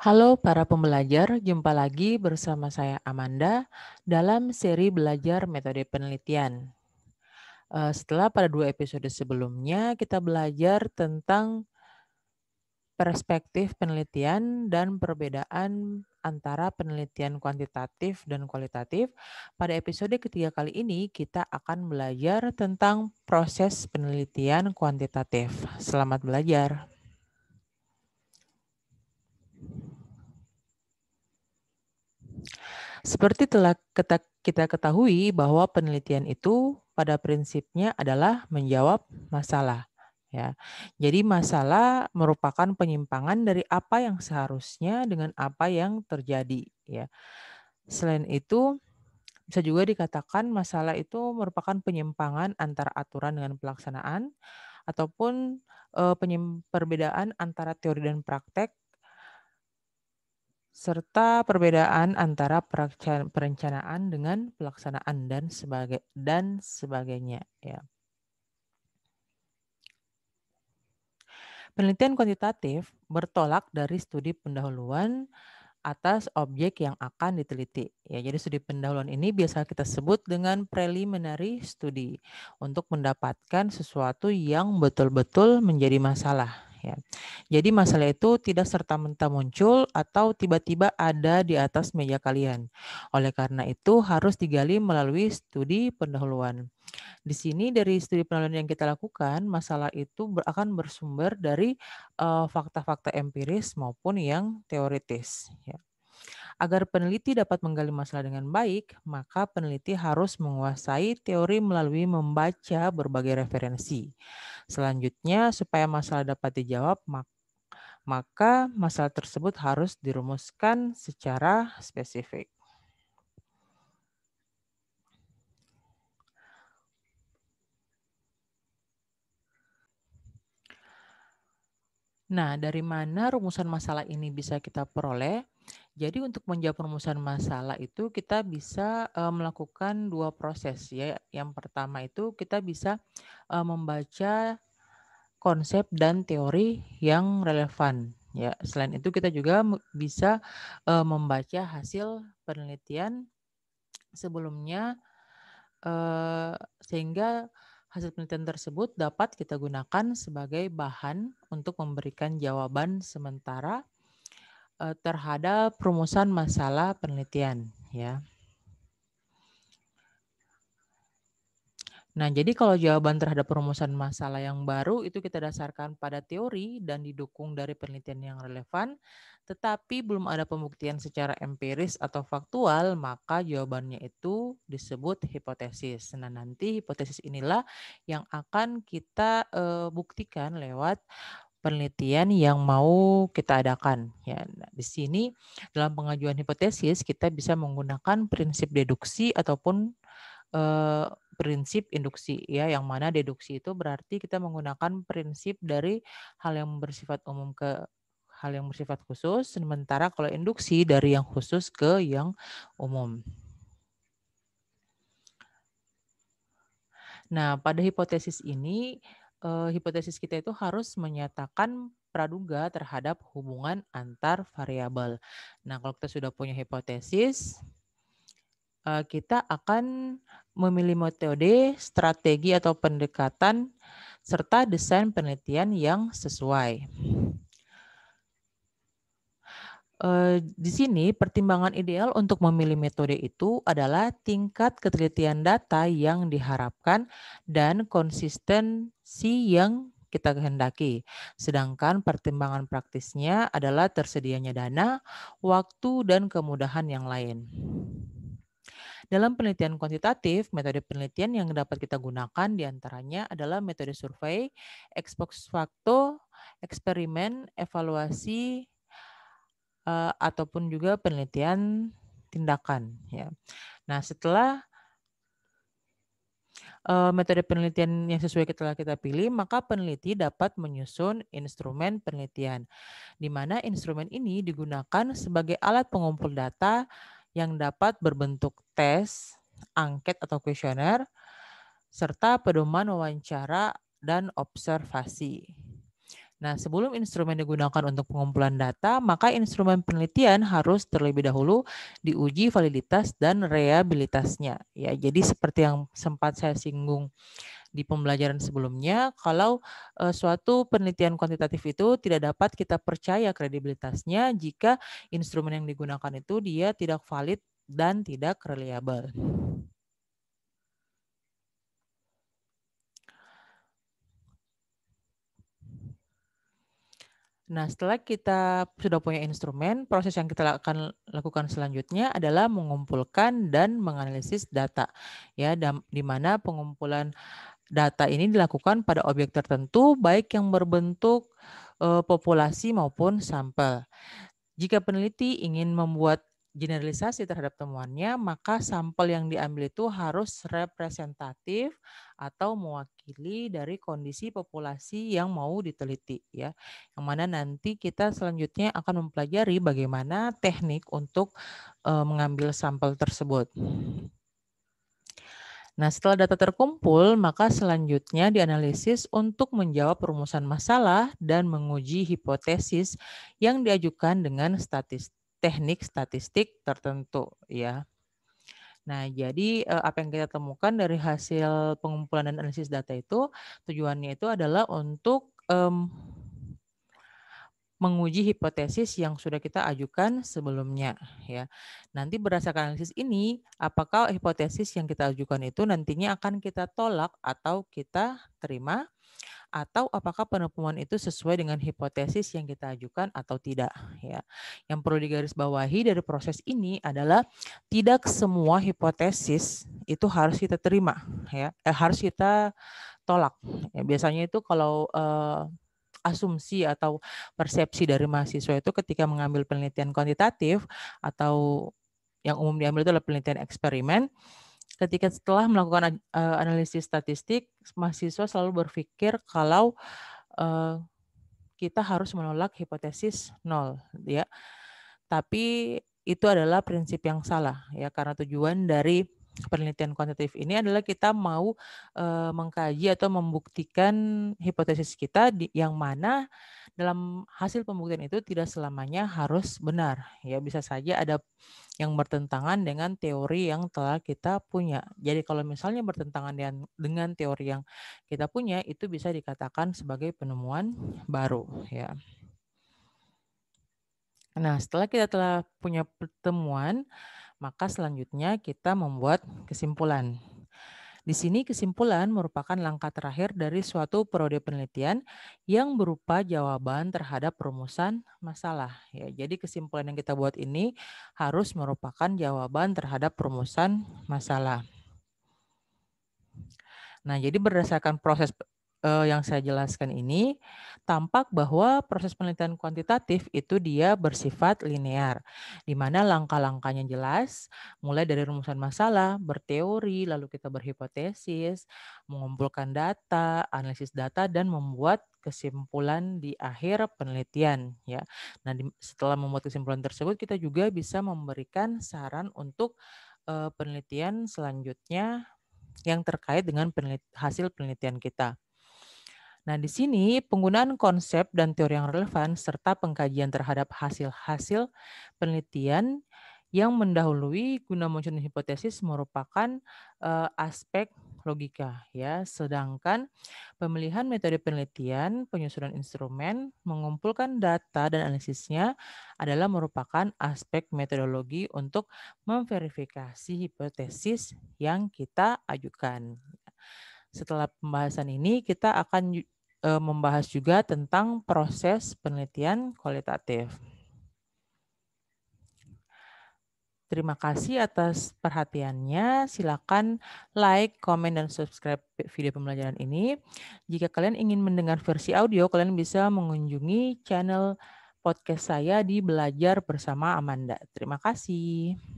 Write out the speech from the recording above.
Halo para pembelajar, jumpa lagi bersama saya Amanda dalam seri belajar metode penelitian. Setelah pada 2 episode sebelumnya kita belajar tentang perspektif penelitian dan perbedaan antara penelitian kuantitatif dan kualitatif. Pada episode ketiga kali ini kita akan belajar tentang proses penelitian kuantitatif. Selamat belajar. Seperti telah kita ketahui bahwa penelitian itu pada prinsipnya adalah menjawab masalah. Ya, jadi masalah merupakan penyimpangan dari apa yang seharusnya dengan apa yang terjadi. Ya, selain itu bisa juga dikatakan masalah itu merupakan penyimpangan antara aturan dengan pelaksanaan ataupun perbedaan antara teori dan praktek serta perbedaan antara perencanaan dengan pelaksanaan dan sebagainya ya. Penelitian kuantitatif bertolak dari studi pendahuluan atas objek yang akan diteliti. Ya, jadi studi pendahuluan ini biasa kita sebut dengan preliminary study untuk mendapatkan sesuatu yang betul-betul menjadi masalah. Ya. Jadi masalah itu tidak serta-merta muncul atau tiba-tiba ada di atas meja kalian. Oleh karena itu harus digali melalui studi pendahuluan. Di sini dari studi pendahuluan yang kita lakukan, masalah itu akan bersumber dari fakta-fakta empiris maupun yang teoritis. Ya. Agar peneliti dapat menggali masalah dengan baik, maka peneliti harus menguasai teori melalui membaca berbagai referensi. Selanjutnya, supaya masalah dapat dijawab, maka masalah tersebut harus dirumuskan secara spesifik. Nah, dari mana rumusan masalah ini bisa kita peroleh? Jadi untuk menjawab rumusan masalah itu kita bisa melakukan 2 proses ya. Yang pertama itu kita bisa membaca konsep dan teori yang relevan ya. Selain itu kita juga bisa membaca hasil penelitian sebelumnya sehingga hasil penelitian tersebut dapat kita gunakan sebagai bahan untuk memberikan jawaban sementara terhadap rumusan masalah penelitian ya. Nah, jadi kalau jawaban terhadap rumusan masalah yang baru itu kita dasarkan pada teori dan didukung dari penelitian yang relevan, tetapi belum ada pembuktian secara empiris atau faktual, maka jawabannya itu disebut hipotesis. Nah, nanti hipotesis inilah yang akan kita buktikan lewat penelitian yang mau kita adakan. Ya, nah, di sini dalam pengajuan hipotesis kita bisa menggunakan prinsip deduksi ataupun prinsip induksi ya, yang mana deduksi itu berarti kita menggunakan prinsip dari hal yang bersifat umum ke hal yang bersifat khusus, sementara kalau induksi dari yang khusus ke yang umum. Nah, pada hipotesis ini, hipotesis kita itu harus menyatakan praduga terhadap hubungan antar variabel. Nah, kalau kita sudah punya hipotesis, kita akan memilih metode, strategi atau pendekatan, serta desain penelitian yang sesuai. Di sini pertimbangan ideal untuk memilih metode itu adalah tingkat ketelitian data yang diharapkan dan konsistensi yang kita kehendaki. Sedangkan pertimbangan praktisnya adalah tersedianya dana, waktu, dan kemudahan yang lain. Dalam penelitian kuantitatif, metode penelitian yang dapat kita gunakan diantaranya adalah metode survei, ex post facto, eksperimen, evaluasi, ataupun juga penelitian tindakan. Ya. Nah, setelah metode penelitian yang sesuai telah kita pilih, maka peneliti dapat menyusun instrumen penelitian, di mana instrumen ini digunakan sebagai alat pengumpul data yang dapat berbentuk tes, angket atau kuesioner, serta pedoman wawancara dan observasi. Nah, sebelum instrumen digunakan untuk pengumpulan data, maka instrumen penelitian harus terlebih dahulu diuji validitas dan reliabilitasnya. Ya, jadi seperti yang sempat saya singgung di pembelajaran sebelumnya, kalau suatu penelitian kuantitatif itu tidak dapat kita percaya kredibilitasnya jika instrumen yang digunakan itu dia tidak valid dan tidak reliable. Nah, setelah kita sudah punya instrumen, proses yang kita akan lakukan selanjutnya adalah mengumpulkan dan menganalisis data. Ya, di mana pengumpulan data ini dilakukan pada objek tertentu, baik yang berbentuk populasi maupun sampel. Jika peneliti ingin membuat generalisasi terhadap temuannya, maka sampel yang diambil itu harus representatif atau mewakili dari kondisi populasi yang mau diteliti, ya. Yang mana nanti kita selanjutnya akan mempelajari bagaimana teknik untuk mengambil sampel tersebut. Nah, setelah data terkumpul, maka selanjutnya dianalisis untuk menjawab perumusan masalah dan menguji hipotesis yang diajukan dengan teknik statistik tertentu, ya. Nah, jadi apa yang kita temukan dari hasil pengumpulan dan analisis data itu tujuannya itu adalah untuk menguji hipotesis yang sudah kita ajukan sebelumnya, ya. Nanti berdasarkan analisis ini, apakah hipotesis yang kita ajukan itu nantinya akan kita tolak atau kita terima, atau apakah penemuan itu sesuai dengan hipotesis yang kita ajukan atau tidak, ya. Yang perlu digarisbawahi dari proses ini adalah tidak semua hipotesis itu harus kita terima, ya. Harus kita tolak. Ya, biasanya itu kalau asumsi atau persepsi dari mahasiswa itu ketika mengambil penelitian kuantitatif atau yang umum diambil itu adalah penelitian eksperimen, ketika setelah melakukan analisis statistik, mahasiswa selalu berpikir kalau kita harus menolak hipotesis nol, ya. Tapi itu adalah prinsip yang salah, ya, karena tujuan dari penelitian kuantitatif ini adalah kita mau mengkaji atau membuktikan hipotesis kita yang mana dalam hasil pembuktian itu tidak selamanya harus benar, ya. Bisa saja ada yang bertentangan dengan teori yang telah kita punya. Jadi kalau misalnya bertentangan dengan teori yang kita punya, itu bisa dikatakan sebagai penemuan baru, ya. Nah, setelah kita telah punya pertemuan, maka selanjutnya kita membuat kesimpulan. Di sini kesimpulan merupakan langkah terakhir dari suatu periode penelitian yang berupa jawaban terhadap rumusan masalah. Ya, jadi kesimpulan yang kita buat ini harus merupakan jawaban terhadap rumusan masalah. Nah, jadi berdasarkan proses yang saya jelaskan ini, tampak bahwa proses penelitian kuantitatif itu dia bersifat linear, di mana langkah-langkahnya jelas, mulai dari rumusan masalah, berteori, lalu kita berhipotesis, mengumpulkan data, analisis data, dan membuat kesimpulan di akhir penelitian, ya. Nah, setelah membuat kesimpulan tersebut, kita juga bisa memberikan saran untuk penelitian selanjutnya yang terkait dengan hasil penelitian kita. Nah, di sini penggunaan konsep dan teori yang relevan serta pengkajian terhadap hasil-hasil penelitian yang mendahului guna munculnya hipotesis merupakan aspek logika, ya. Sedangkan pemilihan metode penelitian, penyusunan instrumen, mengumpulkan data dan analisisnya adalah merupakan aspek metodologi untuk memverifikasi hipotesis yang kita ajukan. Setelah pembahasan ini, kita akan membahas juga tentang proses penelitian kualitatif. Terima kasih atas perhatiannya. Silakan like, komen, dan subscribe video pembelajaran ini. Jika kalian ingin mendengar versi audio, kalian bisa mengunjungi channel podcast saya di Belajar Bersama Amanda. Terima kasih.